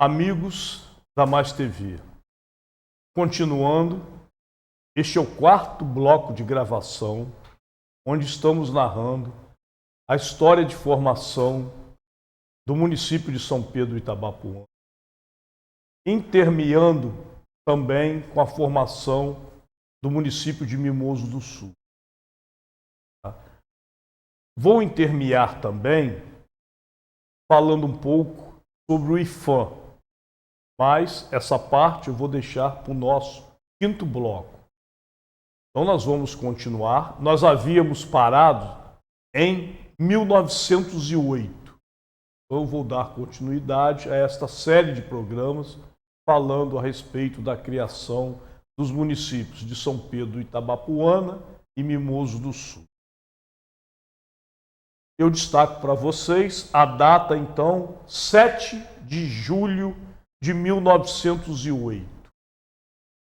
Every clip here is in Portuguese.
Amigos da Mais TV, continuando, este é o quarto bloco de gravação, onde estamos narrando a história de formação do município de São Pedro Itabapoana, intermeando também com a formação do município de Mimoso do Sul. Vou intermear também falando um pouco sobre o IFAM, mas essa parte eu vou deixar para o nosso quinto bloco. Então nós vamos continuar. Nós havíamos parado em 1908. Então eu vou dar continuidade a esta série de programas falando a respeito da criação dos municípios de São Pedro Itabapoana e Mimoso do Sul. Eu destaco para vocês a data, então, 7 de julho de 1908.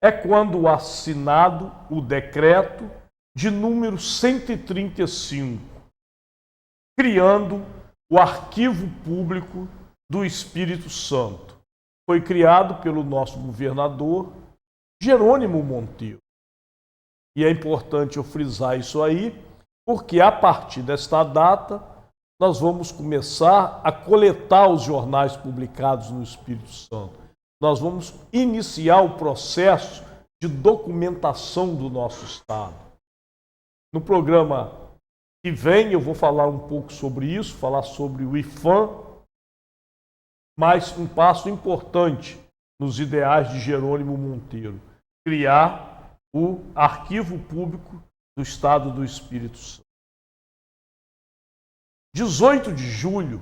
É quando assinado o decreto de número 135, criando o Arquivo Público do Espírito Santo. Foi criado pelo nosso governador Jerônimo Monteiro. E é importante eu frisar isso aí, porque a partir desta data nós vamos começar a coletar os jornais publicados no Espírito Santo. Nós vamos iniciar o processo de documentação do nosso Estado. No programa que vem eu vou falar um pouco sobre isso, falar sobre o IFAM, mas um passo importante nos ideais de Jerônimo Monteiro, criar o Arquivo Público do Estado do Espírito Santo. 18 de julho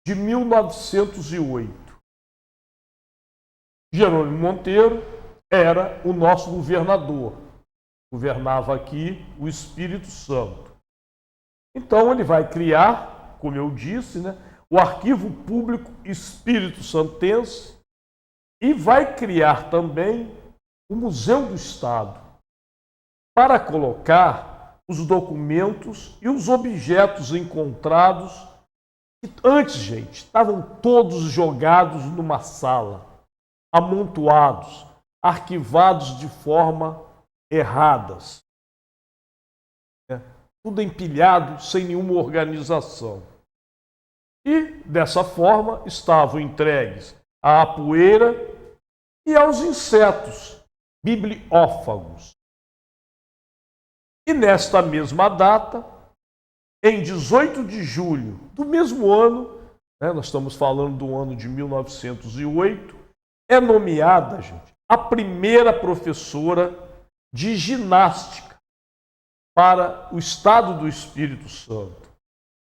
de 1908. Jerônimo Monteiro era o nosso governador. Governava aqui o Espírito Santo. Então ele vai criar, como eu disse, o Arquivo Público Espírito Santense e vai criar também o Museu do Estado para colocar os documentos e os objetos encontrados que antes, gente, estavam todos jogados numa sala, amontoados, arquivados de forma erradas. Tudo empilhado, sem nenhuma organização. E, dessa forma, estavam entregues à poeira e aos insetos bibliófagos. E nesta mesma data, em 18 de julho do mesmo ano, nós estamos falando do ano de 1908, é nomeada, gente, a primeira professora de ginástica para o Estado do Espírito Santo.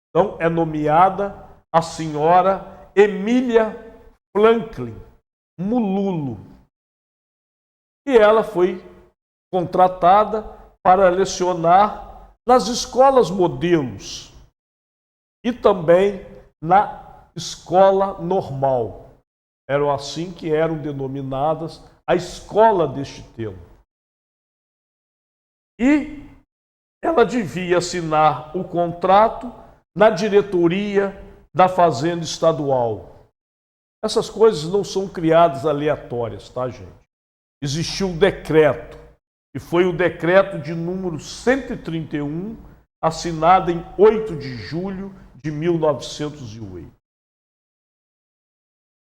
Então, é nomeada a senhora Emília Franklin Mululo. E ela foi contratada para lecionar nas escolas modelos e também na escola normal. Eram assim que eram denominadas a escola deste tempo. E ela devia assinar o contrato na diretoria da Fazenda Estadual. Essas coisas não são criadas aleatórias, tá, gente? Existiu um decreto, e foi o decreto de número 131, assinado em 8 de julho de 1908.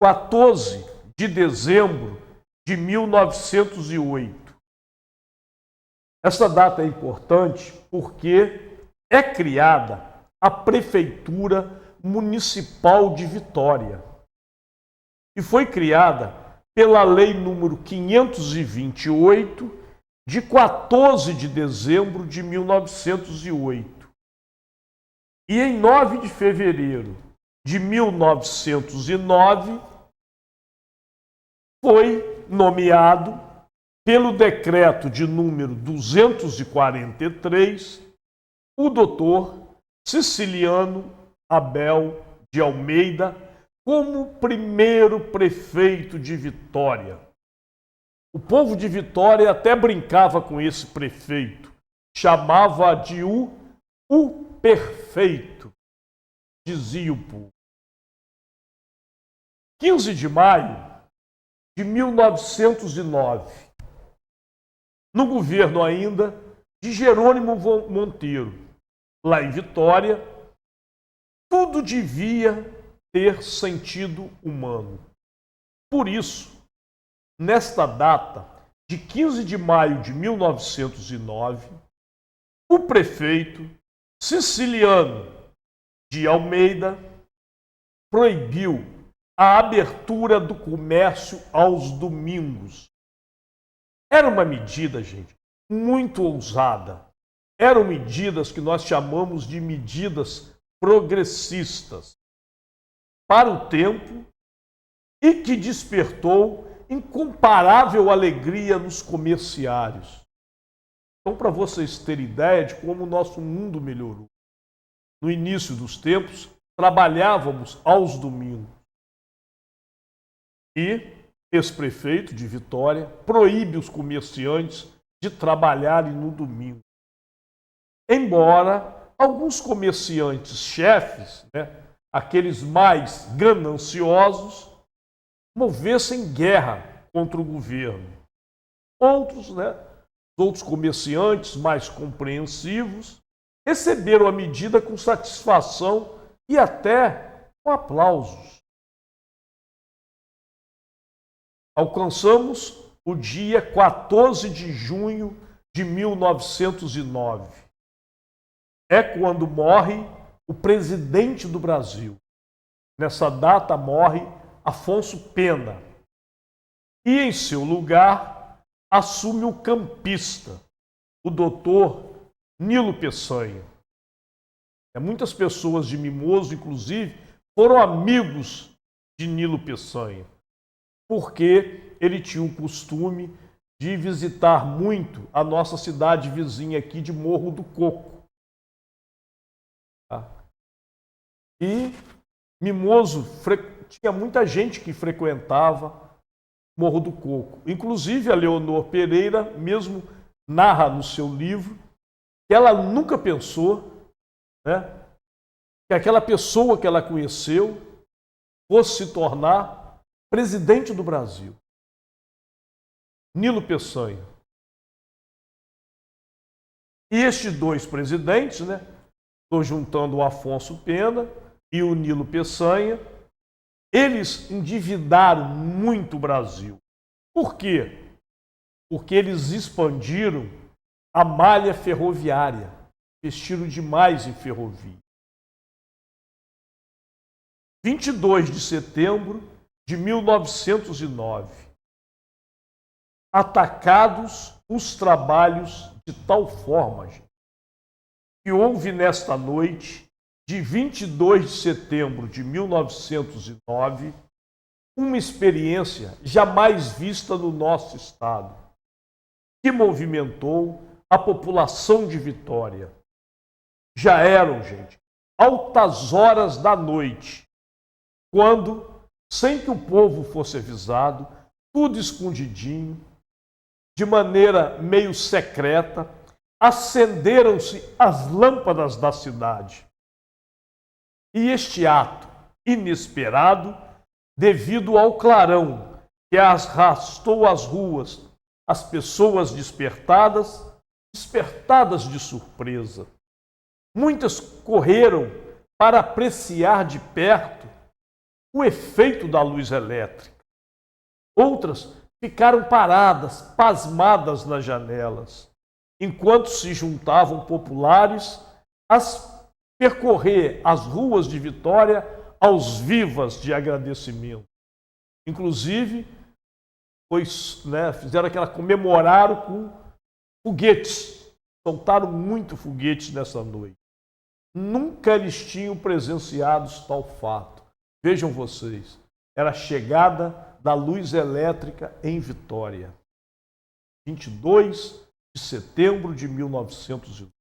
14 de dezembro de 1908. Essa data é importante porque é criada a Prefeitura Municipal de Vitória. E foi criada pela Lei número 528, de 14 de dezembro de 1908. E em 9 de fevereiro de 1909, foi nomeado pelo decreto de número 243, o doutor Siciliano Abel de Almeida como primeiro prefeito de Vitória. O povo de Vitória até brincava com esse prefeito, chamava de o perfeito, dizia o povo. 15 de maio de 1909, no governo ainda de Jerônimo Monteiro, lá em Vitória, tudo devia ter sentido humano. Por isso, nesta data de 15 de maio de 1909, o prefeito Siciliano de Almeida proibiu a abertura do comércio aos domingos. Era uma medida, gente, muito ousada. Eram medidas que nós chamamos de medidas progressistas para o tempo e que despertou incomparável alegria nos comerciários. Então, para vocês terem ideia de como o nosso mundo melhorou. No início dos tempos, trabalhávamos aos domingos. E esse prefeito de Vitória proíbe os comerciantes de trabalharem no domingo. Embora alguns comerciantes chefes, aqueles mais gananciosos, movessem guerra contra o governo. Outros comerciantes mais compreensivos receberam a medida com satisfação e até com aplausos. Alcançamos o dia 14 de junho de 1909. É quando morre o presidente do Brasil. Nessa data morre Afonso Pena. E em seu lugar assume o campista, o doutor Nilo Peçanha. Muitas pessoas de Mimoso, inclusive, foram amigos de Nilo Peçanha, porque ele tinha o costume de visitar muito a nossa cidade vizinha aqui de Morro do Coco. E Mimoso tinha muita gente que frequentava Morro do Coco. Inclusive a Leonor Pereira mesmo narra no seu livro que ela nunca pensou que aquela pessoa que ela conheceu fosse se tornar presidente do Brasil. Nilo Peçanha. E estes dois presidentes, estou juntando o Afonso Pena e o Nilo Peçanha, eles endividaram muito o Brasil. Por quê? Porque eles expandiram a malha ferroviária, investiram demais em ferrovia. 22 de setembro de 1909. Atacados os trabalhos de tal forma, gente, que houve nesta noite de 22 de setembro de 1909 uma experiência jamais vista no nosso estado, que movimentou a população de Vitória. Já eram, gente, altas horas da noite, quando, sem que o povo fosse avisado, tudo escondidinho, de maneira meio secreta, acenderam-se as lâmpadas da cidade. E este ato inesperado, devido ao clarão que arrastou às ruas as pessoas despertadas de surpresa. Muitas correram para apreciar de perto o efeito da luz elétrica. Outras ficaram paradas, pasmadas nas janelas, enquanto se juntavam populares a percorrer as ruas de Vitória aos vivas de agradecimento. Inclusive, comemoraram com foguetes, soltaram muito foguetes nessa noite. Nunca eles tinham presenciado tal fato. Vejam vocês, era a chegada da luz elétrica em Vitória. 22 de setembro de 1909.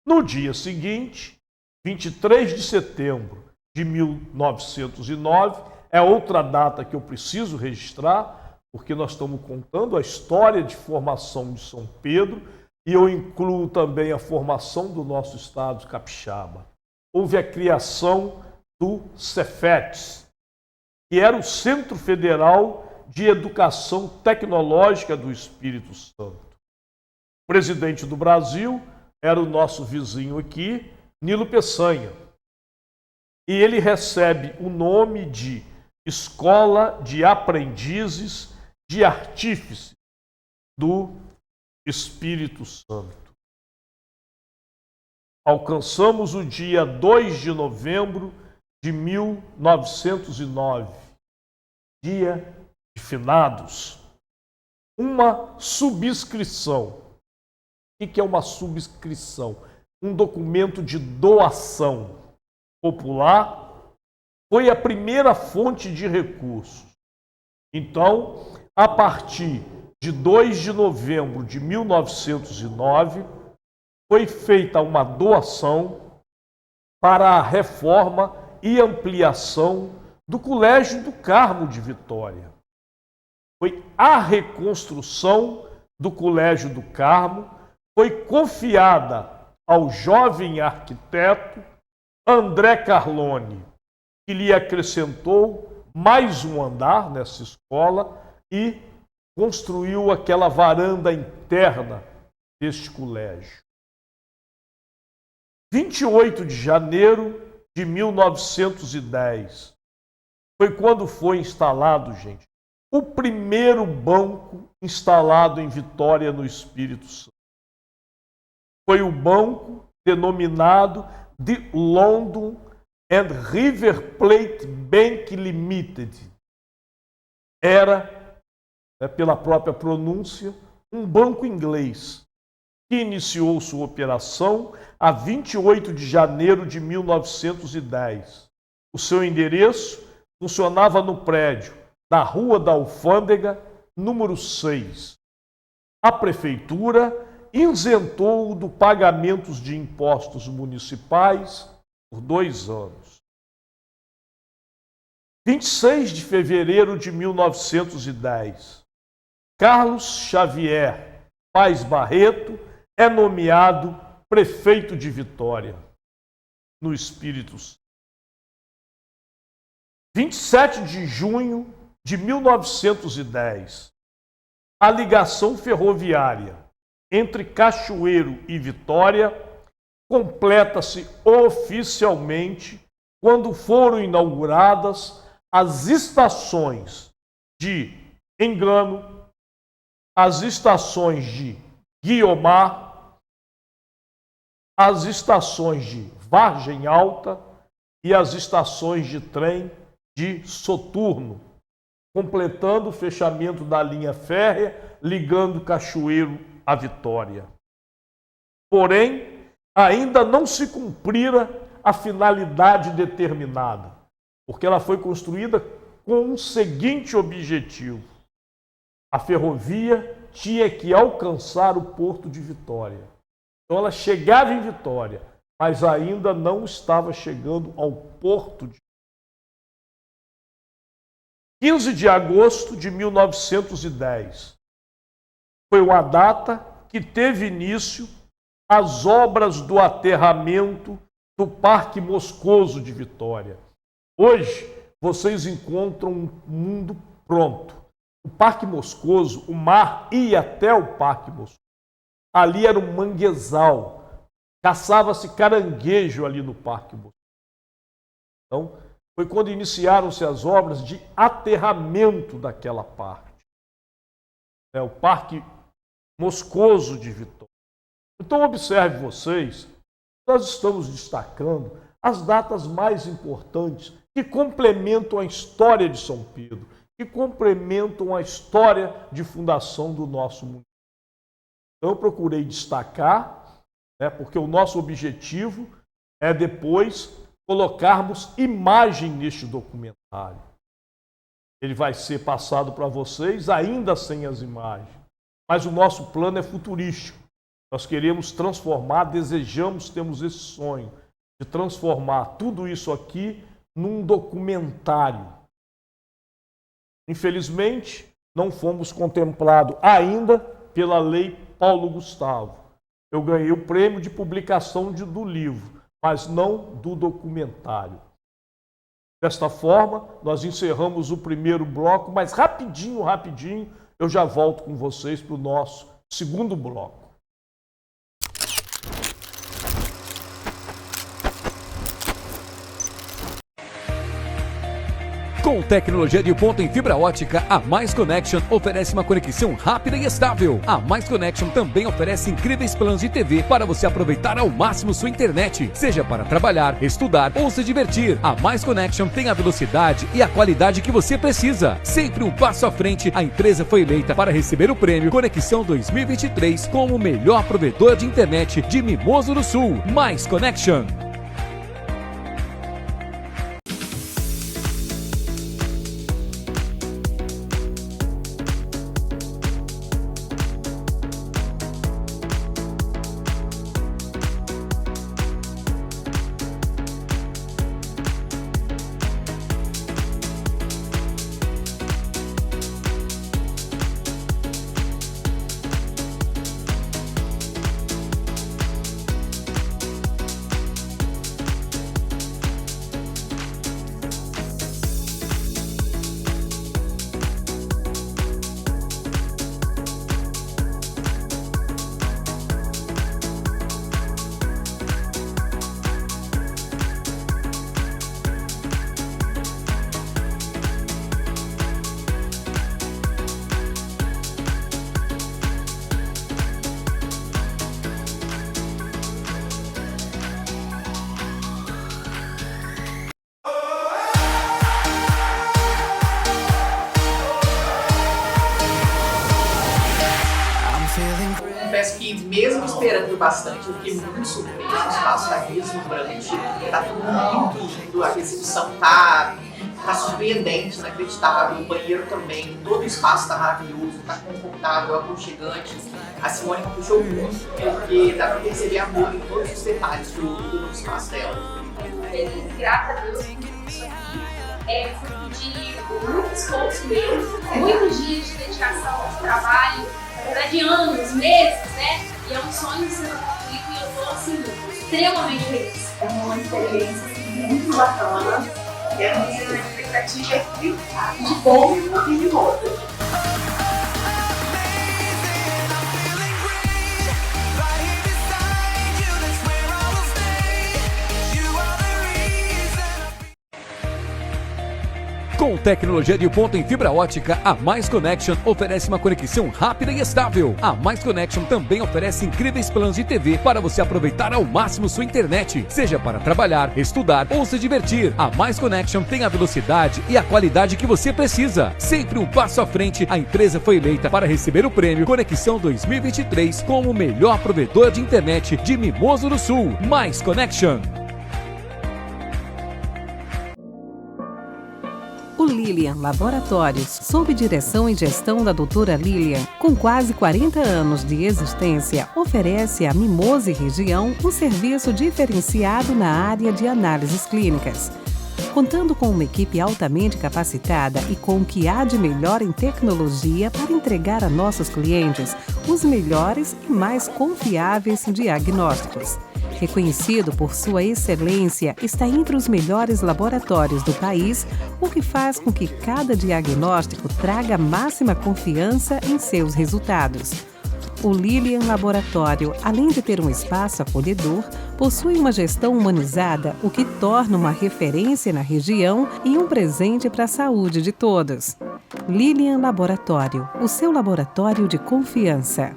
No dia seguinte, 23 de setembro de 1909, é outra data que eu preciso registrar, porque nós estamos contando a história de formação de São Pedro e eu incluo também a formação do nosso estado capixaba. Houve a criação do Cefetes, que era o Centro Federal de Educação Tecnológica do Espírito Santo. O presidente do Brasil era o nosso vizinho aqui, Nilo Peçanha. E ele recebe o nome de Escola de Aprendizes de Artífices do Espírito Santo. Alcançamos o dia 2 de novembro de 1909, dia de finados, uma subscrição. O que é uma subscrição? Um documento de doação popular, foi a primeira fonte de recursos. Então, a partir de 2 de novembro de 1909, foi feita uma doação para a reforma e ampliação do Colégio do Carmo de Vitória. Foi a reconstrução do Colégio do Carmo, foi confiada ao jovem arquiteto André Carlone, que lhe acrescentou mais um andar nessa escola e construiu aquela varanda interna deste colégio. 28 de janeiro de 1910 foi quando foi instalado, gente, o primeiro banco instalado em Vitória, no Espírito Santo. Foi o banco denominado de London and River Plate Bank Limited. Era, pela própria pronúncia, um banco inglês que iniciou sua operação a 28 de janeiro de 1910. O seu endereço funcionava no prédio da Rua da Alfândega, número 6. A prefeitura isentou-o do pagamento de impostos municipais por 2 anos. 26 de fevereiro de 1910, Carlos Xavier Paes Barreto é nomeado prefeito de Vitória, no Espírito Santo. 27 de junho de 1910, a ligação ferroviária entre Cachoeiro e Vitória completa-se oficialmente quando foram inauguradas as estações de Engano, as estações de Guiomar, as estações de Vargem Alta e as estações de trem de Soturno, completando o fechamento da linha férrea ligando Cachoeiro à Vitória. Porém, ainda não se cumprira a finalidade determinada, porque ela foi construída com o seguinte objetivo: a ferrovia tinha que alcançar o porto de Vitória. Então ela chegava em Vitória, mas ainda não estava chegando ao porto de 15 de agosto de 1910. Foi uma data que teve início as obras do aterramento do Parque Moscoso de Vitória. Hoje, vocês encontram um mundo pronto. O Parque Moscoso, o mar ia até o Parque Moscoso. Ali era um manguezal. Caçava-se caranguejo ali no Parque Moscoso. Então, foi quando iniciaram-se as obras de aterramento daquela parte. O Parque Moscoso de Vitória. Então, observe vocês, nós estamos destacando as datas mais importantes que complementam a história de São Pedro, que complementam a história de fundação do nosso município. Então, eu procurei destacar, porque o nosso objetivo é depois colocarmos imagem neste documentário. Ele vai ser passado para vocês ainda sem as imagens, mas o nosso plano é futurístico. Nós queremos transformar, desejamos, temos esse sonho de transformar tudo isso aqui num documentário. Infelizmente, não fomos contemplados ainda pela Lei Paulo Gustavo. Eu ganhei o prêmio de publicação do livro, mas não do documentário. Desta forma, nós encerramos o primeiro bloco, mas rapidinho, eu já volto com vocês para o nosso segundo bloco. Com tecnologia de ponta em fibra ótica, a Mais Connection oferece uma conexão rápida e estável. A Mais Connection também oferece incríveis planos de TV para você aproveitar ao máximo sua internet, seja para trabalhar, estudar ou se divertir. A Mais Connection tem a velocidade e a qualidade que você precisa. Sempre um passo à frente, a empresa foi eleita para receber o prêmio Conexão 2023 como o melhor provedor de internet de Mimoso do Sul. Mais Connection. Confesso que mesmo esperando bastante, eu fiquei muito surpreso. O espaço está deslumbrante, tá tudo muito lindo, a recepção tá surpreendente, inacreditável. O banheiro também, todo o espaço tá maravilhoso, tá confortável, aconchegante. A Simone puxou muito, porque dá pra perceber amor em todos os detalhes do espaço dela. Feliz, graças a Deus, por isso aqui. É fruto de muito esforço mesmo, muitos dias de dedicação ao trabalho, na verdade anos, meses, né? E é um sonho de ser concluído e eu tô assim, extremamente feliz. É uma experiência muito bacana e a minha expectativa é de bom e de moda. Com tecnologia de ponta em fibra ótica, a Mais Connection oferece uma conexão rápida e estável. A Mais Connection também oferece incríveis planos de TV para você aproveitar ao máximo sua internet, seja para trabalhar, estudar ou se divertir. A Mais Connection tem a velocidade e a qualidade que você precisa. Sempre um passo à frente, a empresa foi eleita para receber o prêmio Conexão 2023 como o melhor provedor de internet de Mimoso do Sul. Mais Connection. O Lilian Laboratórios, sob direção e gestão da doutora Lilian, com quase 40 anos de existência, oferece à Mimoso e região um serviço diferenciado na área de análises clínicas. Contando com uma equipe altamente capacitada e com o que há de melhor em tecnologia para entregar a nossos clientes os melhores e mais confiáveis diagnósticos. Reconhecido por sua excelência, está entre os melhores laboratórios do país, o que faz com que cada diagnóstico traga máxima confiança em seus resultados. O Lilian Laboratório, além de ter um espaço acolhedor, possui uma gestão humanizada, o que torna uma referência na região e um presente para a saúde de todos. Lilian Laboratório, o seu laboratório de confiança.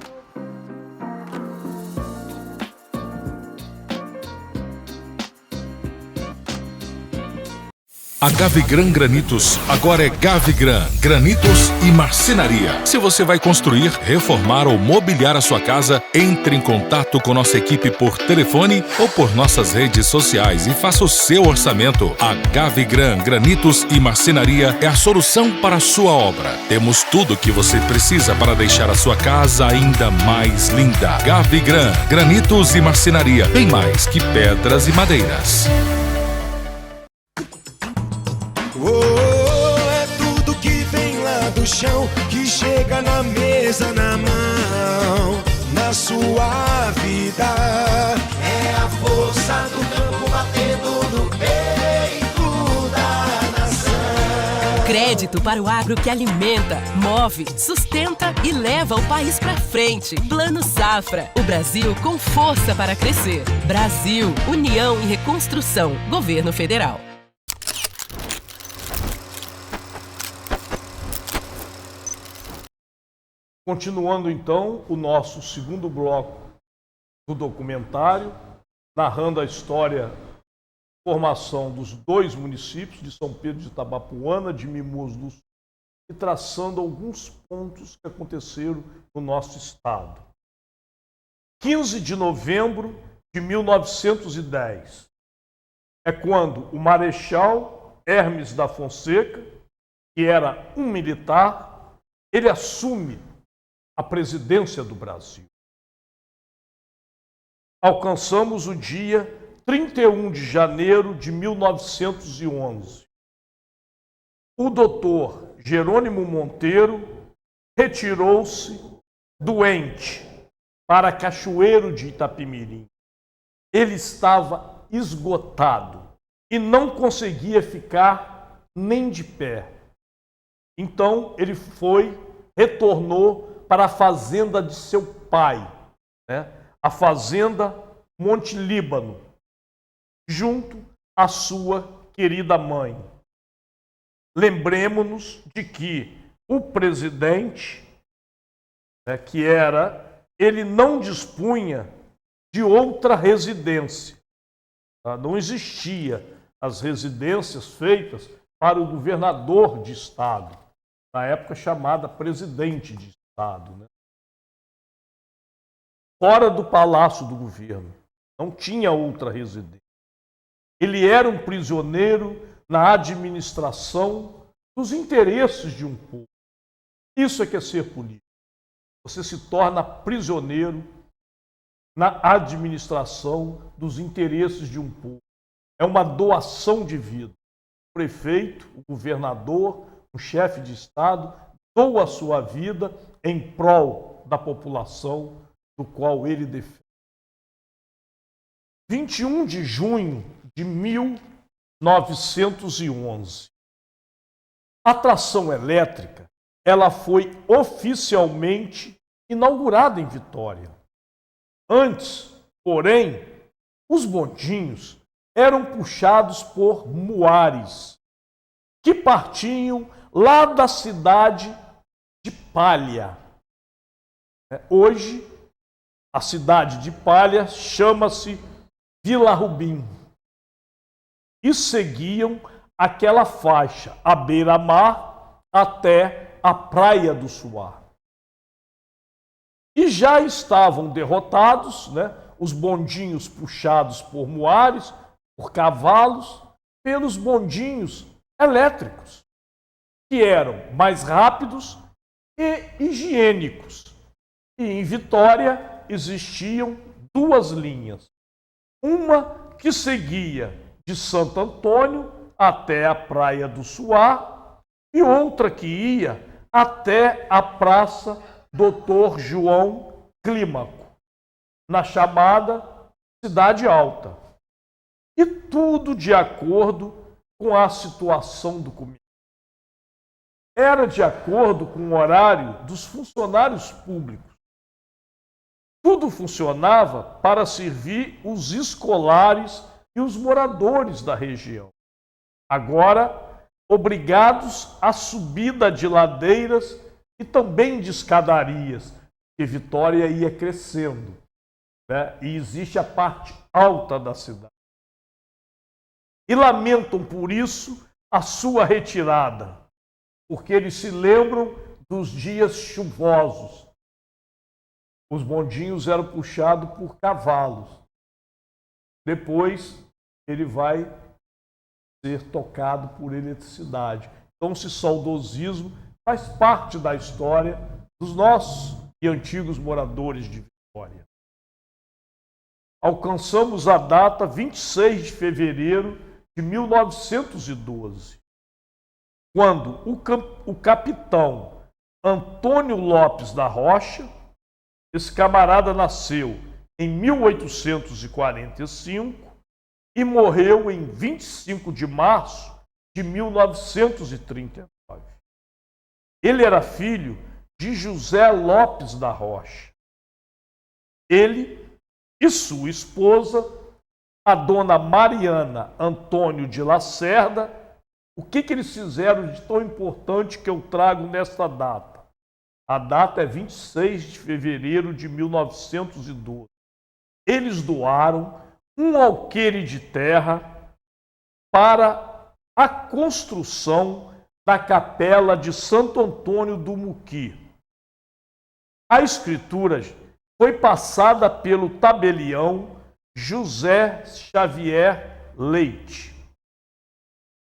A Gavigran Granitos agora é Gavigran Granitos e Marcenaria. Se você vai construir, reformar ou mobiliar a sua casa, entre em contato com nossa equipe por telefone ou por nossas redes sociais e faça o seu orçamento. A Gavigran Granitos e Marcenaria é a solução para a sua obra. Temos tudo o que você precisa para deixar a sua casa ainda mais linda. Gavigran Granitos e Marcenaria, bem mais que pedras e madeiras. É tudo que vem lá do chão, que chega na mesa, na mão, na sua vida. É a força do campo batendo no peito da Crédito para o agro que alimenta, move, sustenta e leva o país para frente. Plano Safra. O Brasil com força para crescer. Brasil, União e Reconstrução. Governo Federal. Continuando então o nosso segundo bloco do documentário, narrando a história formação dos dois municípios de São Pedro de Itabapoana, de Mimoso do Sul, e traçando alguns pontos que aconteceram no nosso estado. 15 de novembro de 1910 é quando o Marechal Hermes da Fonseca, que era um militar, ele assume a presidência do Brasil. Alcançamos o dia 31 de janeiro de 1911. O doutor Jerônimo Monteiro retirou-se doente para Cachoeiro de Itapemirim. Ele estava esgotado e não conseguia ficar nem de pé. Então ele retornou para a fazenda de seu pai, a fazenda Monte Líbano, junto à sua querida mãe. Lembremos-nos de que o presidente, ele não dispunha de outra residência. Não existia as residências feitas para o governador de estado, na época chamada presidente de estado. Fora do palácio do governo, não tinha outra residência. Ele era um prisioneiro na administração dos interesses de um povo. Isso é que é ser político. Você se torna prisioneiro na administração dos interesses de um povo. É uma doação de vida. O prefeito, o governador, o chefe de estado doa a sua vida em prol da população do qual ele defende. 21 de junho de 1911. A tração elétrica, ela foi oficialmente inaugurada em Vitória. Antes, porém, os bondinhos eram puxados por muares, que partiam lá da cidade de Palha. Hoje, a cidade de Palha chama-se Vila Rubim. E seguiam aquela faixa, à beira-mar, até a Praia do Suar. E já estavam derrotados, os bondinhos puxados por muares, por cavalos, pelos bondinhos elétricos, que eram mais rápidos e higiênicos. E em Vitória existiam duas linhas. Uma que seguia de Santo Antônio até a Praia do Suar e outra que ia até a Praça Doutor João Clímaco, na chamada Cidade Alta. E tudo de acordo com a situação do comércio. Era de acordo com o horário dos funcionários públicos. Tudo funcionava para servir os escolares e os moradores da região. Agora, obrigados à subida de ladeiras e também de escadarias, que Vitória ia crescendo. E existe a parte alta da cidade. E lamentam por isso a sua retirada, porque eles se lembram dos dias chuvosos. Os bondinhos eram puxados por cavalos. Depois, ele vai ser tocado por eletricidade. Então, esse saudosismo faz parte da história dos nossos e antigos moradores de Vitória. Alcançamos a data 26 de fevereiro de 1912, quando o capitão Antônio Lopes da Rocha, esse camarada nasceu em 1845 e morreu em 25 de março de 1939. Ele era filho de José Lopes da Rocha. Ele e sua esposa, a dona Mariana Antônio de Lacerda, o que eles fizeram de tão importante que eu trago nesta data? A data é 26 de fevereiro de 1912. Eles doaram um alqueire de terra para a construção da capela de Santo Antônio do Muqui. A escritura foi passada pelo tabelião José Xavier Leite.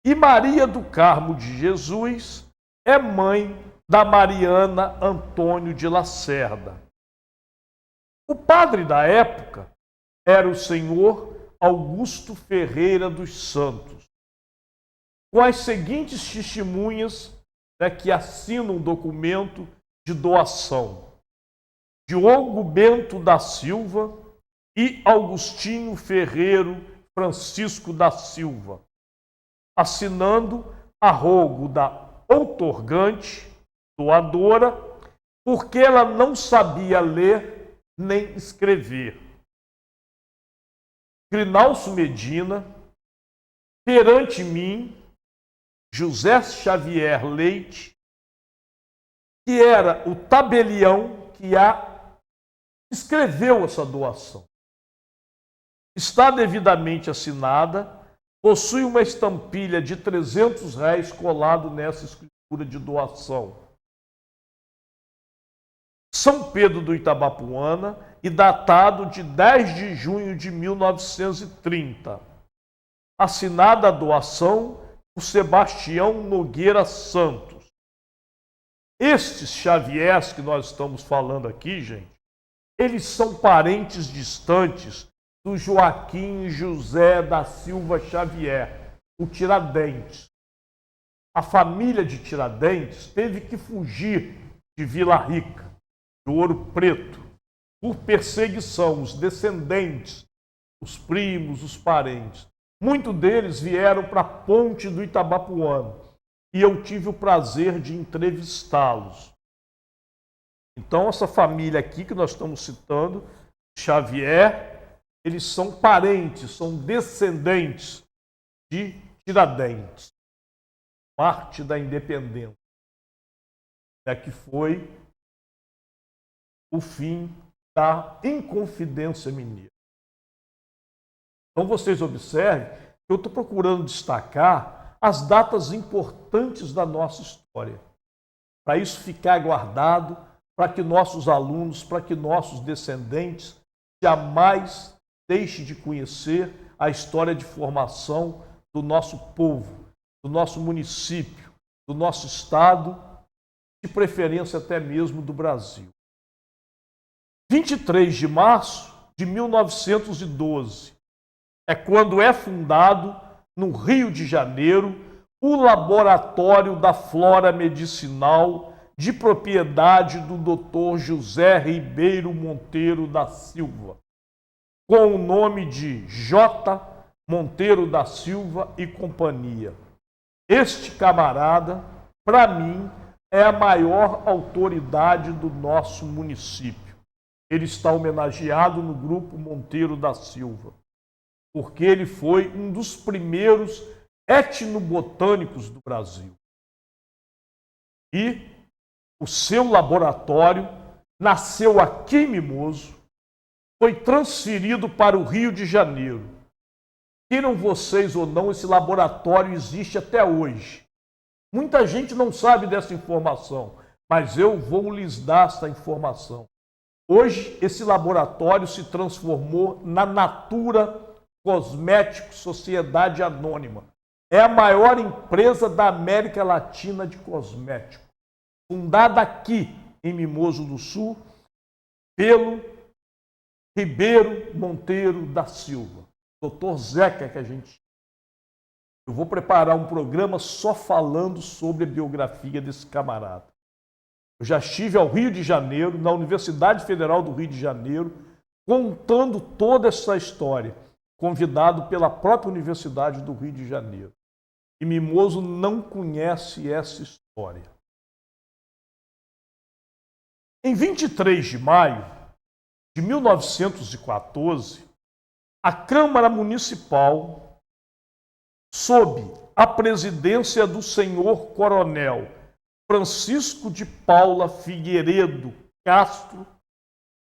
E Maria do Carmo de Jesus é mãe da Mariana Antônio de Lacerda. O padre da época era o senhor Augusto Ferreira dos Santos, com as seguintes testemunhas, que assinam o documento de doação: Diogo Bento da Silva e Augustinho Ferreiro Francisco da Silva, assinando a rogo da outorgante, doadora, porque ela não sabia ler nem escrever. Grinalso Medina, perante mim, José Xavier Leite, que era o tabelião que escreveu essa doação. Está devidamente assinada, possui uma estampilha de R$300 colado nessa escritura de doação. São Pedro do Itabapuana e datado de 10 de junho de 1930. Assinada a doação por Sebastião Nogueira Santos. Estes Xaviers que nós estamos falando aqui, gente, eles são parentes distantes do Joaquim José da Silva Xavier, o Tiradentes. A família de Tiradentes teve que fugir de Vila Rica, do Ouro Preto, por perseguição. Os descendentes, os primos, os parentes, muitos deles vieram para a ponte do Itabapuana e eu tive o prazer de entrevistá-los. Então, essa família aqui que nós estamos citando, Xavier, eles são parentes, são descendentes de Tiradentes, Marte da Independência, que foi o fim da Inconfidência Mineira. Então vocês observem que eu estou procurando destacar as datas importantes da nossa história, para isso ficar guardado, para que nossos alunos, para que nossos descendentes jamais deixem de conhecer a história de formação do nosso povo, do nosso município, do nosso estado, de preferência até mesmo do Brasil. 23 de março de 1912 é quando é fundado, no Rio de Janeiro, o Laboratório da Flora Medicinal de propriedade do Dr. José Ribeiro Monteiro da Silva, com o nome de J. Monteiro da Silva e Companhia. Este camarada, para mim, é a maior autoridade do nosso município. Ele está homenageado no grupo Monteiro da Silva, porque ele foi um dos primeiros etnobotânicos do Brasil. E o seu laboratório nasceu aqui em Mimoso, foi transferido para o Rio de Janeiro. Queiram vocês ou não, esse laboratório existe até hoje. Muita gente não sabe dessa informação, mas eu vou lhes dar essa informação. Hoje, esse laboratório se transformou na Natura Cosméticos Sociedade Anônima. É a maior empresa da América Latina de cosméticos, fundada aqui em Mimoso do Sul pelo Ribeiro Monteiro da Silva, Dr. Zeca, que a gente... Eu vou preparar um programa só falando sobre a biografia desse camarada. Eu já estive ao Rio de Janeiro, na Universidade Federal do Rio de Janeiro, contando toda essa história, convidado pela própria Universidade do Rio de Janeiro. E Mimoso não conhece essa história. Em 23 de maio de 1914, a Câmara Municipal, sob a presidência do senhor coronel Francisco de Paula Figueiredo Castro,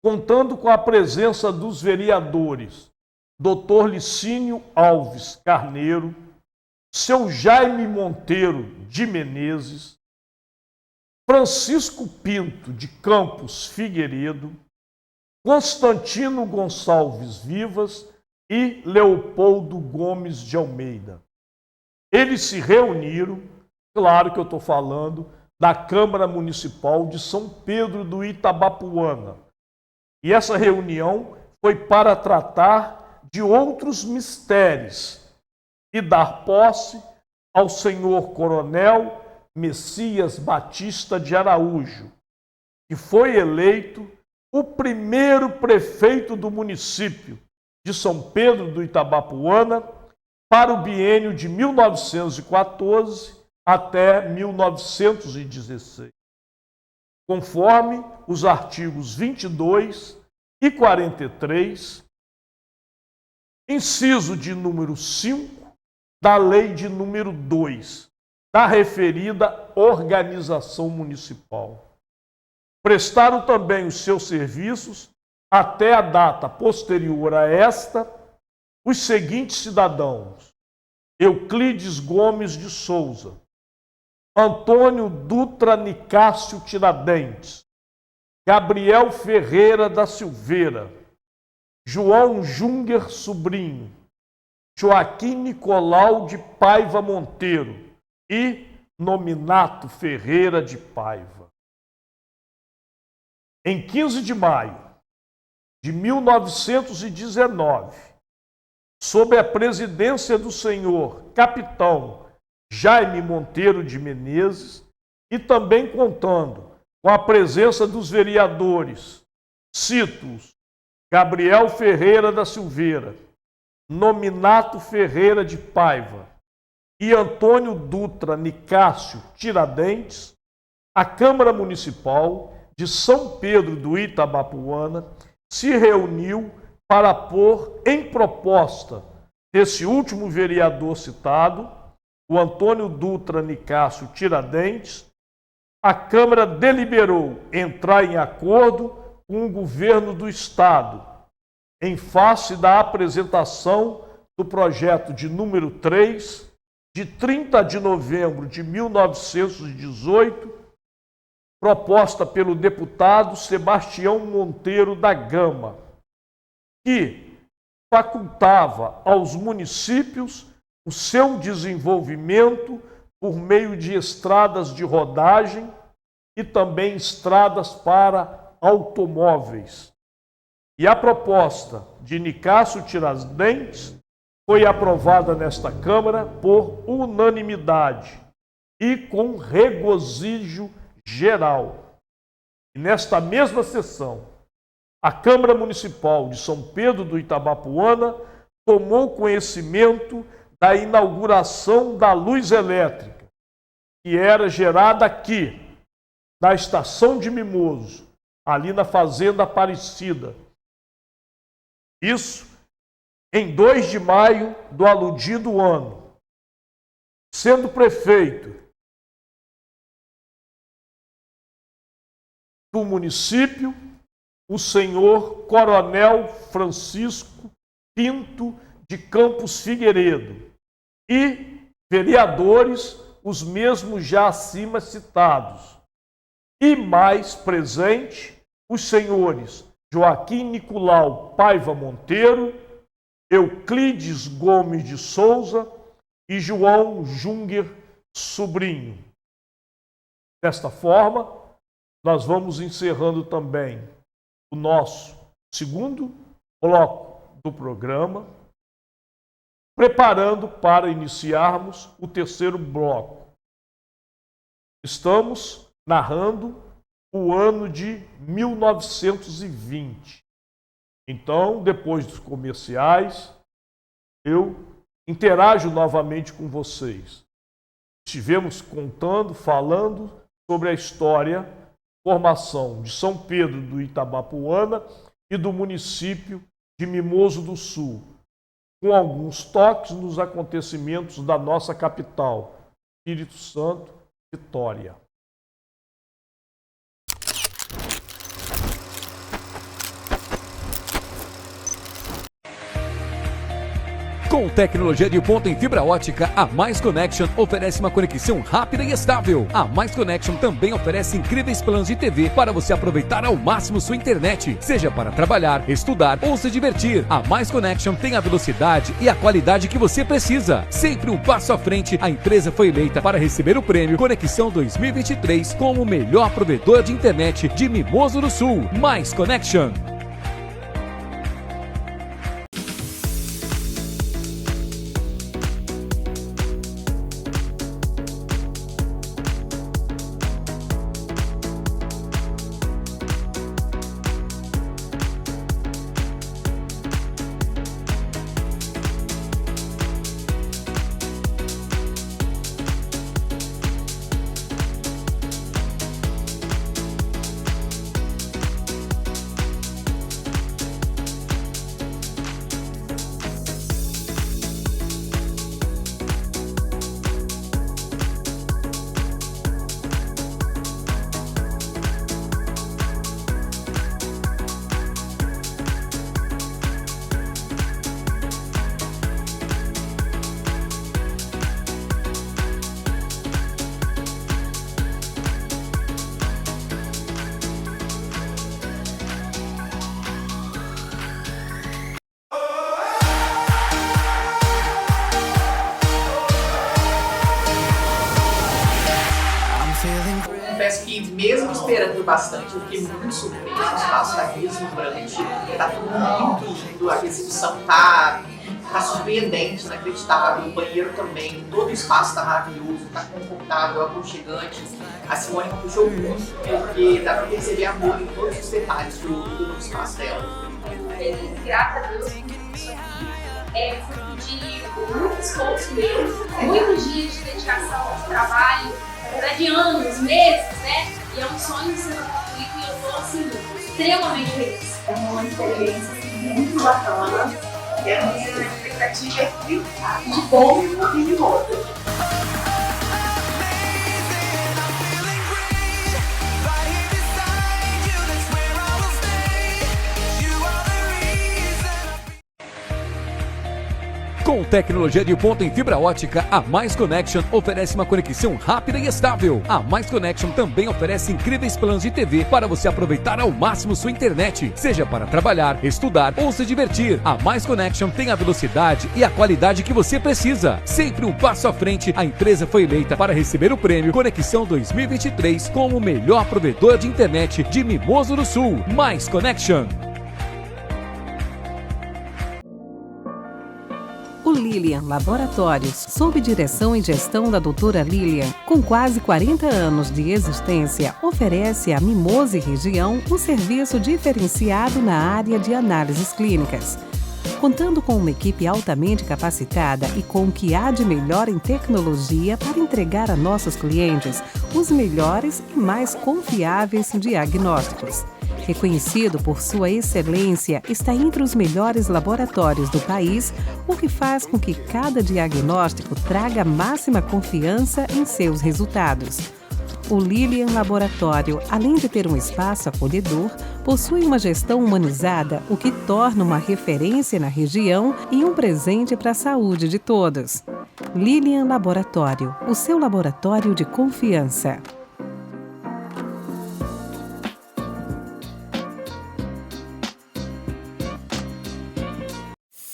contando com a presença dos vereadores Dr. Licínio Alves Carneiro, seu Jaime Monteiro de Menezes, Francisco Pinto de Campos Figueiredo, Constantino Gonçalves Vivas e Leopoldo Gomes de Almeida. Eles se reuniram, claro que eu estou falando da Câmara Municipal de São Pedro do Itabapuana. E essa reunião foi para tratar de outros mistérios e dar posse ao senhor coronel Messias Batista de Araújo, que foi eleito o primeiro prefeito do município de São Pedro do Itabapuana para o biênio de 1914 até 1916, conforme os artigos 22 e 43, inciso de número 5 da Lei de número 2, da referida organização municipal. Prestaram também os seus serviços até a data posterior a esta os seguintes cidadãos: Euclides Gomes de Souza, Antônio Dutra Nicásio Tiradentes, Gabriel Ferreira da Silveira, João Junger Sobrinho, Joaquim Nicolau de Paiva Monteiro e Nominato Ferreira de Paiva. Em 15 de maio de 1919, sob a presidência do senhor capitão Jaime Monteiro de Menezes e também contando com a presença dos vereadores, cito-os, Gabriel Ferreira da Silveira, Nominato Ferreira de Paiva e Antônio Dutra Nicásio Tiradentes, a Câmara Municipal de São Pedro do Itabapuana se reuniu para pôr em proposta desse último vereador citado, o Antônio Dutra Nicásio Tiradentes. A Câmara deliberou entrar em acordo com o governo do Estado, em face da apresentação do projeto de número 3, de 30 de novembro de 1918, proposta pelo deputado Sebastião Monteiro da Gama, que facultava aos municípios o seu desenvolvimento por meio de estradas de rodagem e também estradas para automóveis. E a proposta de Nicásio Tiradentes foi aprovada nesta Câmara por unanimidade e com regozijo geral. E nesta mesma sessão, a Câmara Municipal de São Pedro do Itabapuana tomou conhecimento da inauguração da luz elétrica, que era gerada aqui, na estação de Mimoso, ali na Fazenda Aparecida. Isso em 2 de maio do aludido ano, sendo prefeito do município o senhor Coronel Francisco Pinto de Campos Figueiredo e vereadores, os mesmos já acima citados, e mais presente os senhores Joaquim Nicolau Paiva Monteiro, Euclides Gomes de Souza e João Junger Sobrinho. Desta forma, nós vamos encerrando também o nosso segundo bloco do programa, preparando para iniciarmos o terceiro bloco. Estamos narrando o ano de 1920. Então, depois dos comerciais, eu interajo novamente com vocês. Estivemos contando, falando sobre a história formação de São Pedro do Itabapoana e do município de Mimoso do Sul, com alguns toques nos acontecimentos da nossa capital, Espírito Santo, Vitória. Com tecnologia de ponta em fibra ótica, a Mais Connection oferece uma conexão rápida e estável. A Mais Connection também oferece incríveis planos de TV para você aproveitar ao máximo sua internet, seja para trabalhar, estudar ou se divertir. A Mais Connection tem a velocidade e a qualidade que você precisa. Sempre um passo à frente, a empresa foi eleita para receber o prêmio Conexão 2023 como o melhor provedor de internet de Mimoso do Sul. Mais Connection. Confesso que mesmo esperando bastante, eu fiquei muito surpreso. O espaço está deslumbrante, está tudo muito lindo, a recepção tá surpreendente, inacreditável. O banheiro também, todo o espaço está maravilhoso, está confortável, aconchegante. A Simone puxou muito, porque dá para perceber amor em todos os detalhes do espaço dela. Feliz, graças a Deus, por isso aqui. É fruto de muito esforço mesmo, muitos dias de dedicação, de trabalho, na verdade anos, meses, né? E é um sonho de ser concluído e eu tô assim, extremamente feliz. É uma experiência muito bacana, e a minha expectativa é de bom e de moto. Com tecnologia de ponta em fibra ótica, a Mais Connection oferece uma conexão rápida e estável. A Mais Connection também oferece incríveis planos de TV para você aproveitar ao máximo sua internet, seja para trabalhar, estudar ou se divertir. A Mais Connection tem a velocidade e a qualidade que você precisa. Sempre um passo à frente, a empresa foi eleita para receber o prêmio Conexão 2023 como o melhor provedor de internet de Mimoso do Sul. Mais Connection. O Lilian Laboratórios, sob direção e gestão da doutora Lilian, com quase 40 anos de existência, oferece à Mimoso e região um serviço diferenciado na área de análises clínicas. Contando com uma equipe altamente capacitada e com o que há de melhor em tecnologia para entregar a nossos clientes os melhores e mais confiáveis diagnósticos. Reconhecido por sua excelência, está entre os melhores laboratórios do país, o que faz com que cada diagnóstico traga máxima confiança em seus resultados. O Lilian Laboratório, além de ter um espaço acolhedor, possui uma gestão humanizada, o que torna uma referência na região e um presente para a saúde de todos. Lilian Laboratório, o seu laboratório de confiança.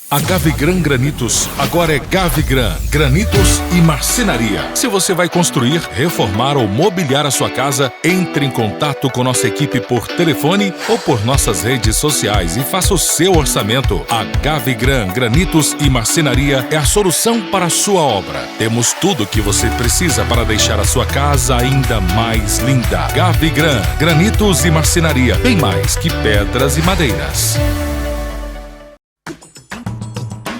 A Gavigran Granitos agora é Gavigran Granitos e Marcenaria. Se você vai construir, reformar ou mobiliar a sua casa, entre em contato com nossa equipe por telefone ou por nossas redes sociais e faça o seu orçamento. A Gavigran Granitos e Marcenaria é a solução para a sua obra. Temos tudo o que você precisa para deixar a sua casa ainda mais linda. Gavigran Granitos e Marcenaria, bem mais que pedras e madeiras.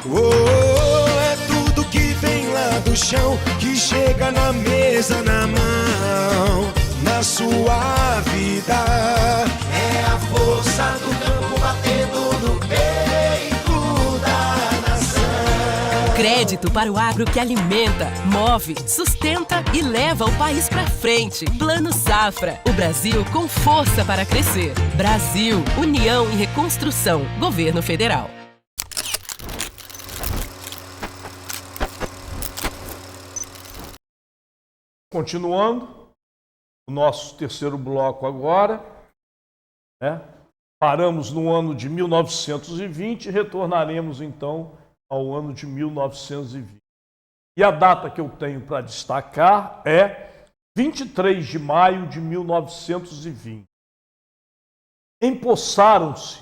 Oh, é tudo que vem lá do chão, que chega na mesa, na mão, na sua sua vida. É a força do campo batendo no peito da nação. Crédito para o agro que alimenta, move, sustenta e leva o país para frente. Plano Safra. O Brasil com força para crescer. Brasil, União e Reconstrução. Governo Federal. Continuando, o nosso terceiro bloco agora, né? Paramos no ano de 1920 e retornaremos então ao ano de 1920. E a data que eu tenho para destacar é 23 de maio de 1920. Empossaram-se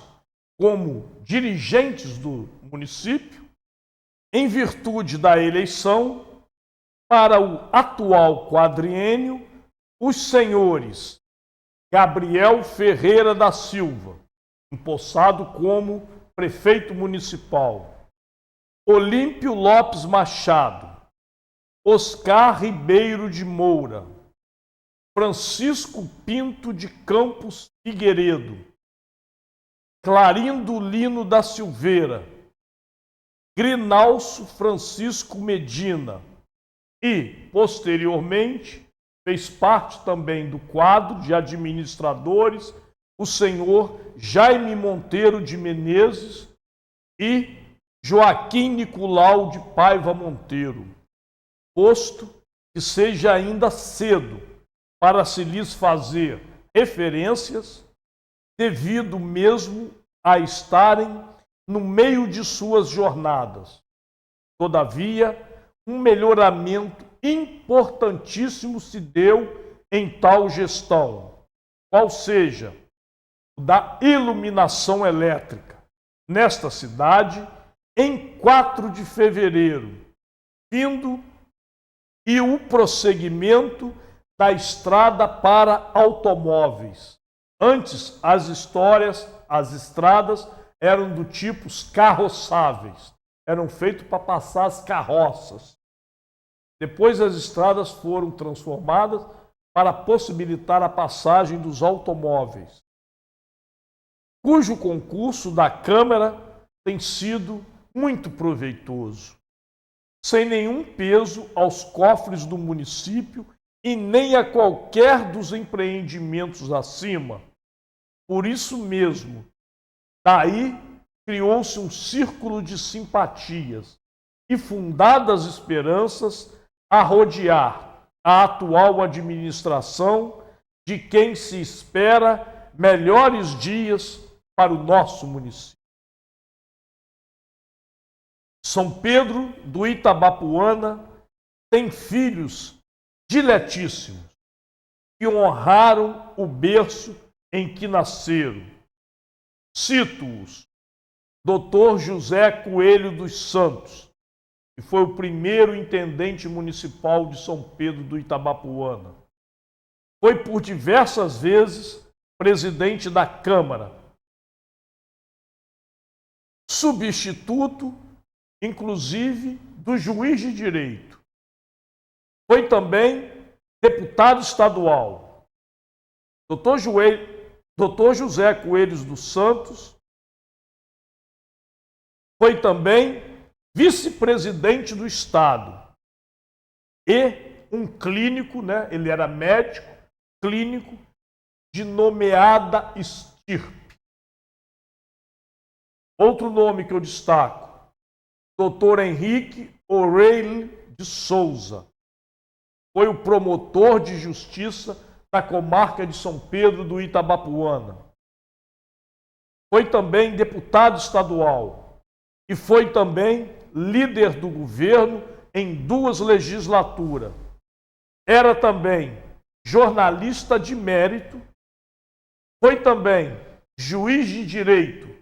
como dirigentes do município, em virtude da eleição, para o atual quadriênio, os senhores Gabriel Ferreira da Silva, empossado como prefeito municipal, Olímpio Lopes Machado, Oscar Ribeiro de Moura, Francisco Pinto de Campos Figueiredo, Clarindo Lino da Silveira, Grinalso Francisco Medina e, posteriormente, fez parte também do quadro de administradores o senhor Jaime Monteiro de Menezes e Joaquim Nicolau de Paiva Monteiro, posto que seja ainda cedo para se lhes fazer referências, devido mesmo a estarem no meio de suas jornadas. Todavia, um melhoramento importantíssimo se deu em tal gestão, qual seja o da iluminação elétrica nesta cidade em 4 de fevereiro, vindo e o prosseguimento da estrada para automóveis. Antes, as estradas eram do tipo carroçáveis, eram feitas para passar as carroças. Depois as estradas foram transformadas para possibilitar a passagem dos automóveis, cujo concurso da Câmara tem sido muito proveitoso, sem nenhum peso aos cofres do município e nem a qualquer dos empreendimentos acima. Por isso mesmo, daí criou-se um círculo de simpatias e fundadas esperanças a rodear a atual administração, de quem se espera melhores dias para o nosso município. São Pedro do Itabapuana tem filhos diletíssimos que honraram o berço em que nasceram. Cito-os: Dr. José Coelho dos Santos, que foi o primeiro intendente municipal de São Pedro do Itabapuana. Foi por diversas vezes presidente da Câmara, substituto, inclusive, do juiz de direito. Foi também deputado estadual. Dr. José Coelho dos Santos foi também vice-presidente do Estado e um clínico, né? Ele era médico, clínico de nomeada estirpe. Outro nome que eu destaco, Dr. Henrique O'Reilly de Souza, foi o promotor de justiça da comarca de São Pedro do Itabapuana. Foi também deputado estadual e foi também líder do governo em 2 legislaturas. Era também jornalista de mérito, foi também juiz de direito,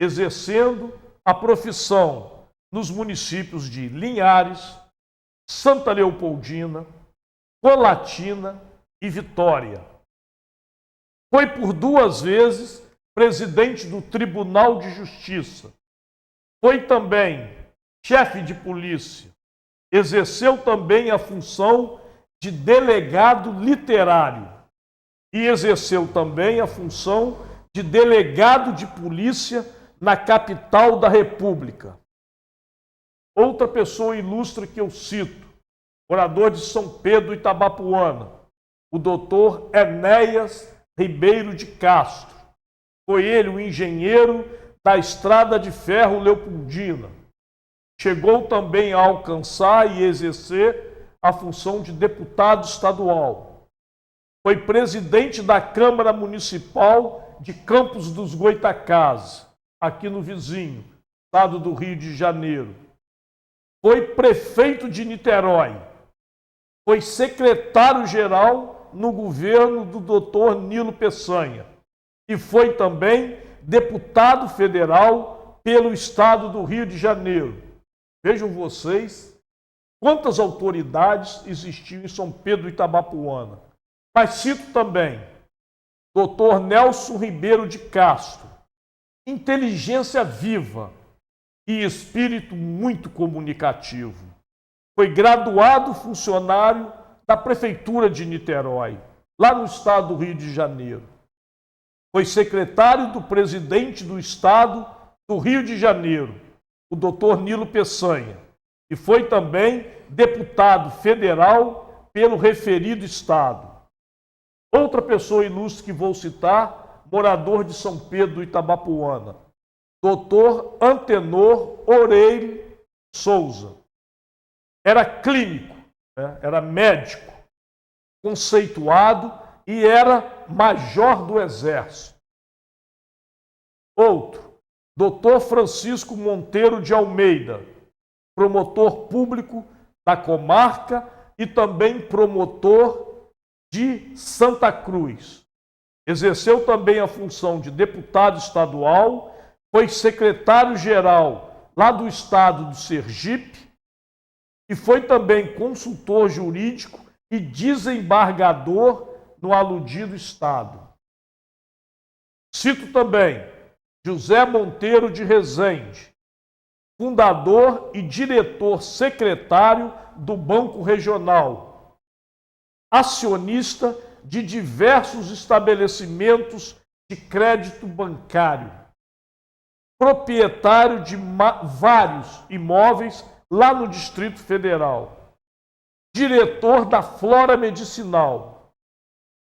exercendo a profissão nos municípios de Linhares, Santa Leopoldina, Colatina e Vitória. Foi por 2 vezes presidente do Tribunal de Justiça. Foi também chefe de polícia. Exerceu também a função de delegado literário e exerceu também a função de delegado de polícia na capital da República. Outra pessoa ilustre que eu cito, morador de São Pedro Itabapuana, o doutor Enéas Ribeiro de Castro. Foi ele o engenheiro da Estrada de Ferro Leopoldina. Chegou também a alcançar e exercer a função de deputado estadual. Foi presidente da Câmara Municipal de Campos dos Goitacazes, aqui no vizinho, estado do Rio de Janeiro. Foi prefeito de Niterói. Foi secretário-geral no governo do doutor Nilo Peçanha. E foi também deputado federal pelo estado do Rio de Janeiro. Vejam vocês quantas autoridades existiam em São Pedro Itabapuana. Mas cito também doutor Nelson Ribeiro de Castro, inteligência viva e espírito muito comunicativo. Foi graduado funcionário da Prefeitura de Niterói, lá no estado do Rio de Janeiro. Foi secretário do presidente do estado do Rio de Janeiro, o doutor Nilo Peçanha, e foi também deputado federal pelo referido estado. Outra pessoa ilustre que vou citar, morador de São Pedro Itabapuana, doutor Antenor Oreiro Souza. Era clínico, era médico, conceituado e era major do Exército. Outro, doutor Francisco Monteiro de Almeida, promotor público da comarca e também promotor de Santa Cruz. Exerceu também a função de deputado estadual, foi secretário-geral lá do estado do Sergipe e foi também consultor jurídico e desembargador no aludido estado. Cito também José Monteiro de Rezende, fundador e diretor secretário do Banco Regional, acionista de diversos estabelecimentos de crédito bancário, proprietário de vários imóveis lá no Distrito Federal, diretor da Flora Medicinal,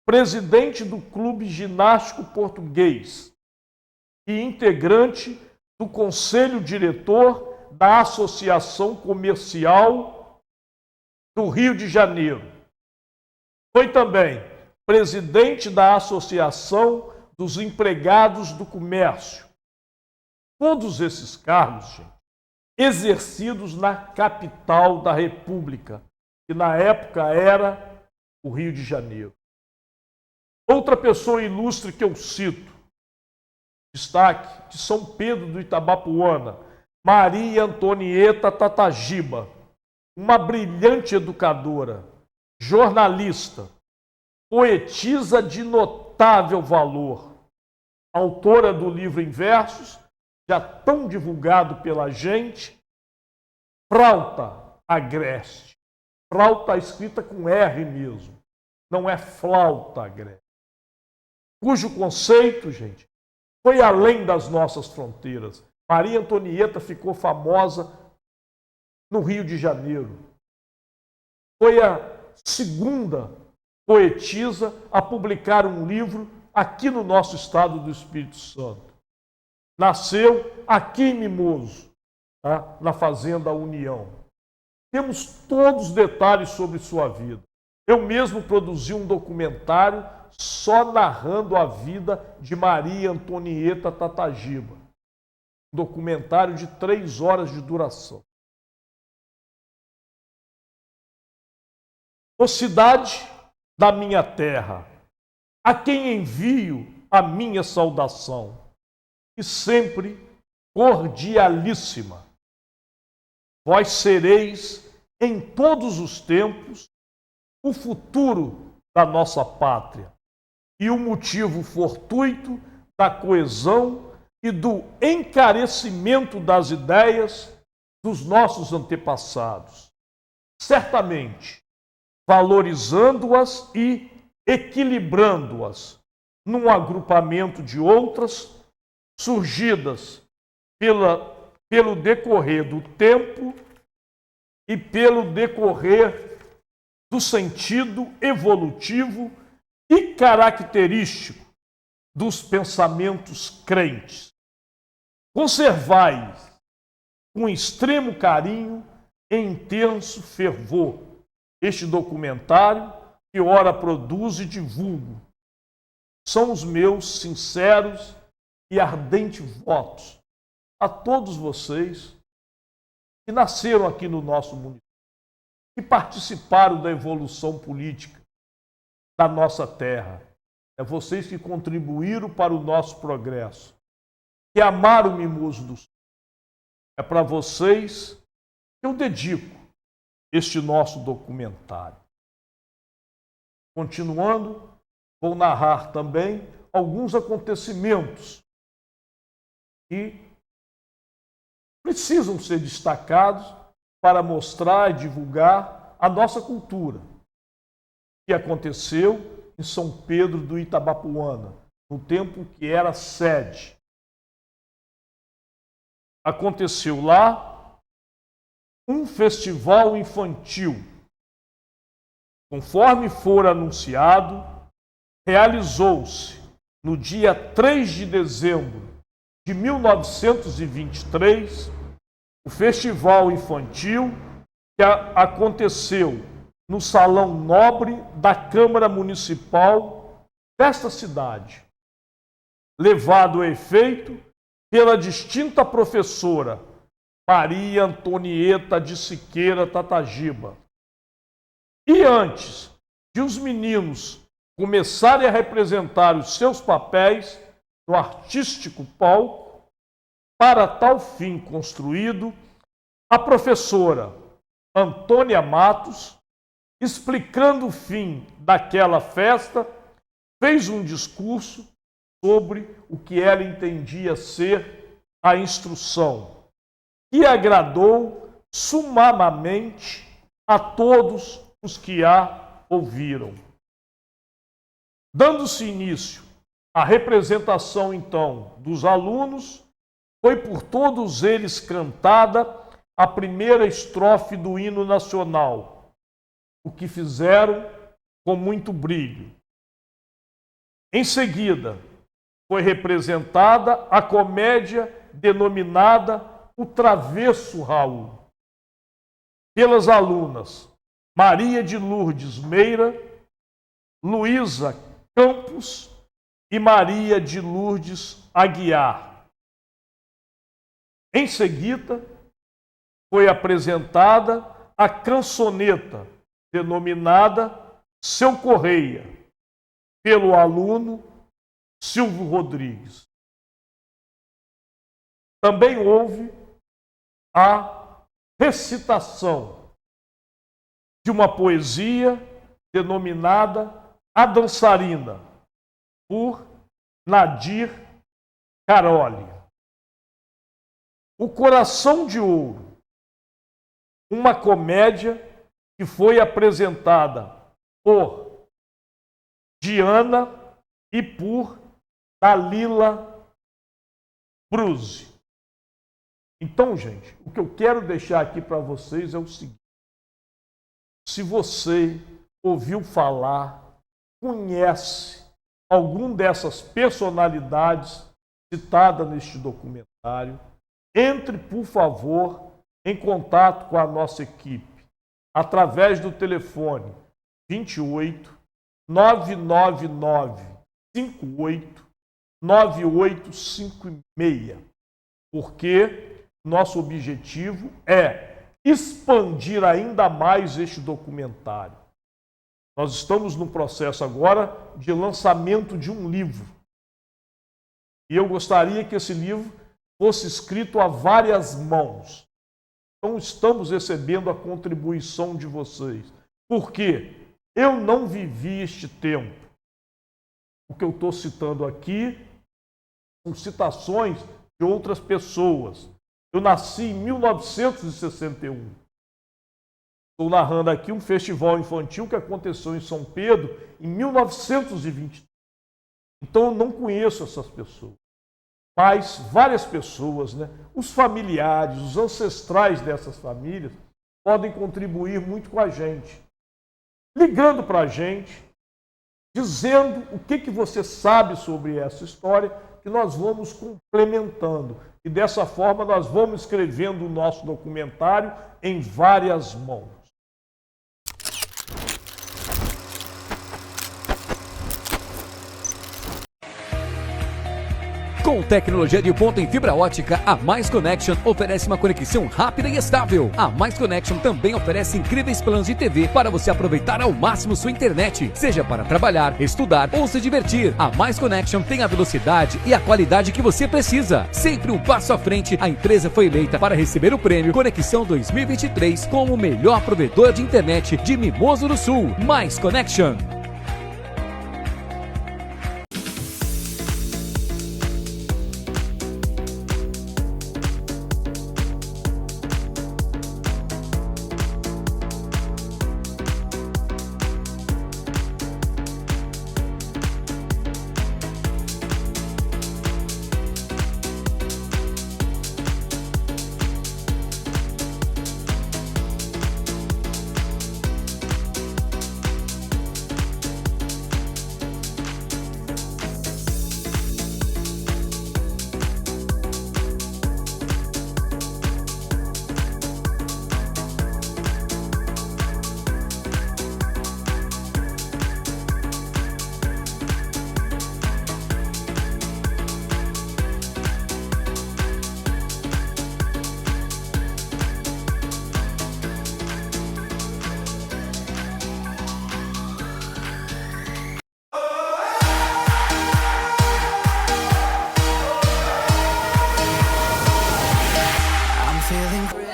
presidente do Clube Ginástico Português e integrante do Conselho Diretor da Associação Comercial do Rio de Janeiro. Foi também presidente da Associação dos Empregados do Comércio. Todos esses cargos, gente, exercidos na capital da República, que na época era o Rio de Janeiro. Outra pessoa ilustre que eu cito, destaque de São Pedro do Itabapuana, Maria Antonieta Tatagiba, uma brilhante educadora, jornalista, poetisa de notável valor, autora do livro em versos, já tão divulgado pela gente, Flauta Agreste. Flauta escrita com R mesmo, não é flauta agreste. Cujo conceito, gente, foi além das nossas fronteiras. Maria Antonieta ficou famosa no Rio de Janeiro. Foi a segunda poetisa a publicar um livro aqui no nosso estado do Espírito Santo. Nasceu aqui em Mimoso, tá? Na Fazenda União. Temos todos os detalhes sobre sua vida. Eu mesmo produzi um documentário só narrando a vida de Maria Antonieta Tatagiba. Um documentário de 3 horas de duração. Ô cidade da minha terra, a quem envio a minha saudação, e sempre cordialíssima. Vós sereis, em todos os tempos, o futuro da nossa pátria e o motivo fortuito da coesão e do encarecimento das ideias dos nossos antepassados. Certamente, valorizando-as e equilibrando-as num agrupamento de outras surgidas pelo decorrer do tempo e pelo decorrer do sentido evolutivo e característico dos pensamentos crentes. Conservai com extremo carinho e intenso fervor este documentário que ora produzo e divulgo. São os meus sinceros e ardentes votos a todos vocês que nasceram aqui no nosso município, que participaram da evolução política da nossa terra. É vocês que contribuíram para o nosso progresso, que amaram o Mimoso do Sul. É para vocês que eu dedico este nosso documentário. Continuando, vou narrar também alguns acontecimentos que precisam ser destacados para mostrar e divulgar a nossa cultura, que aconteceu em São Pedro do Itabapuana, no tempo que era sede. Aconteceu lá um festival infantil. Conforme for anunciado, realizou-se no dia 3 de dezembro de 1923 o festival infantil que aconteceu no Salão Nobre da Câmara Municipal desta cidade, levado a efeito pela distinta professora Maria Antonieta de Siqueira Tatagiba. E antes de os meninos começarem a representar os seus papéis no artístico palco, para tal fim construído, a professora Antônia Matos, explicando o fim daquela festa, fez um discurso sobre o que ela entendia ser a instrução, que agradou sumamente a todos os que a ouviram. Dando-se início à representação, então, dos alunos, foi por todos eles cantada a primeira estrofe do hino nacional, o que fizeram com muito brilho. Em seguida, foi representada a comédia denominada O Travesso Raul, pelas alunas Maria de Lourdes Meira, Luísa Campos e Maria de Lourdes Aguiar. Em seguida, foi apresentada a cançoneta denominada Seu Correia, pelo aluno Silvio Rodrigues. Também houve a recitação de uma poesia denominada A Dançarina, por Nadir Caroli. O Coração de Ouro, uma comédia que foi apresentada por Diana e por Dalila Bruzzi. Então, gente, o que eu quero deixar aqui para vocês é o seguinte: se você ouviu falar, conhece algum dessas personalidades citadas neste documentário, entre, por favor, em contato com a nossa equipe, através do telefone 28 999 58 9856, porque nosso objetivo é expandir ainda mais este documentário. Nós estamos no processo agora de lançamento de um livro. E eu gostaria que esse livro fosse escrito a várias mãos. Então estamos recebendo a contribuição de vocês. Porque eu não vivi este tempo. O que eu estou citando aqui são citações de outras pessoas. Eu nasci em 1961. Estou narrando aqui um festival infantil que aconteceu em São Pedro em 1923. Então eu não conheço essas pessoas. Mas várias pessoas, né, os familiares, os ancestrais dessas famílias, podem contribuir muito com a gente. Ligando para a gente, dizendo o que você sabe sobre essa história, que nós vamos complementando. E dessa forma nós vamos escrevendo o nosso documentário em várias mãos. Com tecnologia de ponta em fibra ótica, a Mais Connection oferece uma conexão rápida e estável. A Mais Connection também oferece incríveis planos de TV para você aproveitar ao máximo sua internet, seja para trabalhar, estudar ou se divertir. A Mais Connection tem a velocidade e a qualidade que você precisa. Sempre um passo à frente, a empresa foi eleita para receber o prêmio Conexão 2023 como o melhor provedor de internet de Mimoso do Sul. Mais Connection.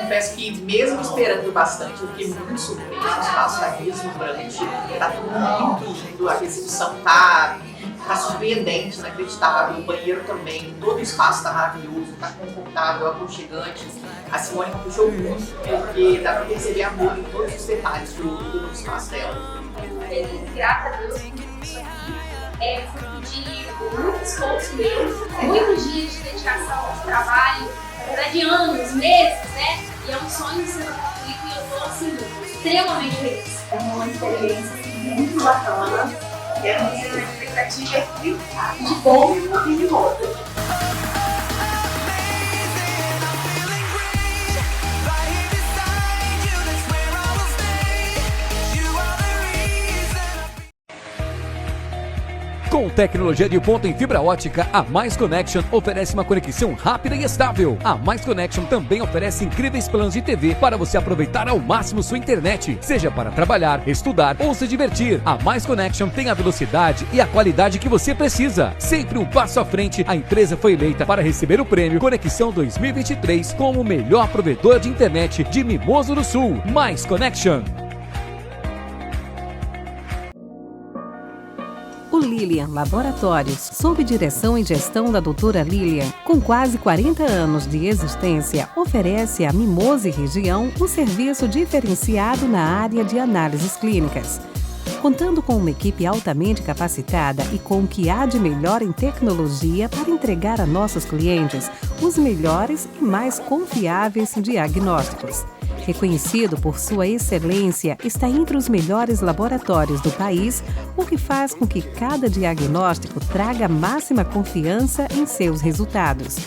Confesso que, mesmo esperando bastante, eu fiquei muito surpresa. O espaço está deslumbrante, está tudo muito lindo, a recepção está surpreendente, inacreditável. O banheiro também, todo o espaço está maravilhoso, está confortável, aconchegante. A Simone puxou muito, porque dá para perceber amor em todos os detalhes do espaço dela. Feliz, graças a Deus, por isso aqui. É fruto de muito esforço mesmo, muitos dias de dedicação de trabalho, na verdade anos, meses, né? E é um sonho sendo concluído e eu estou assim, extremamente feliz. É uma experiência muito bacana e a minha expectativa é de bom e de moda. Com tecnologia de ponta em fibra ótica, a Mais Connection oferece uma conexão rápida e estável. A Mais Connection também oferece incríveis planos de TV para você aproveitar ao máximo sua internet, seja para trabalhar, estudar ou se divertir. A Mais Connection tem a velocidade e a qualidade que você precisa. Sempre um passo à frente, a empresa foi eleita para receber o prêmio Conexão 2023 como o melhor provedor de internet de Mimoso do Sul. Mais Connection. O Lilian Laboratórios, sob direção e gestão da doutora Lilian, com quase 40 anos de existência, oferece à Mimoso e região um serviço diferenciado na área de análises clínicas. Contando com uma equipe altamente capacitada e com o que há de melhor em tecnologia para entregar a nossos clientes os melhores e mais confiáveis diagnósticos. Reconhecido por sua excelência, está entre os melhores laboratórios do país, o que faz com que cada diagnóstico traga máxima confiança em seus resultados.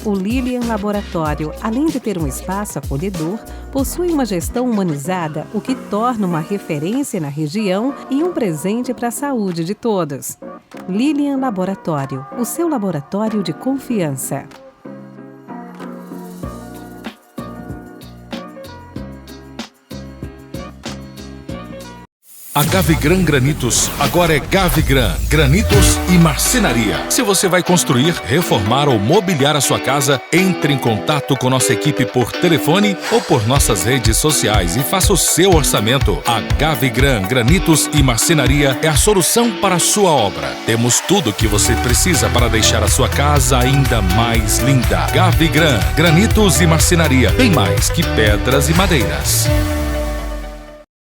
O Lilian Laboratório, além de ter um espaço acolhedor, possui uma gestão humanizada, o que torna uma referência na região e um presente para a saúde de todos. Lilian Laboratório, o seu laboratório de confiança. A Gavigran Granitos agora é Gavigran Granitos e Marcenaria. Se você vai construir, reformar ou mobiliar a sua casa, entre em contato com nossa equipe por telefone ou por nossas redes sociais e faça o seu orçamento. A Gavigran Granitos e Marcenaria é a solução para a sua obra. Temos tudo o que você precisa para deixar a sua casa ainda mais linda. Gavigran Granitos e Marcenaria, bem mais que pedras e madeiras.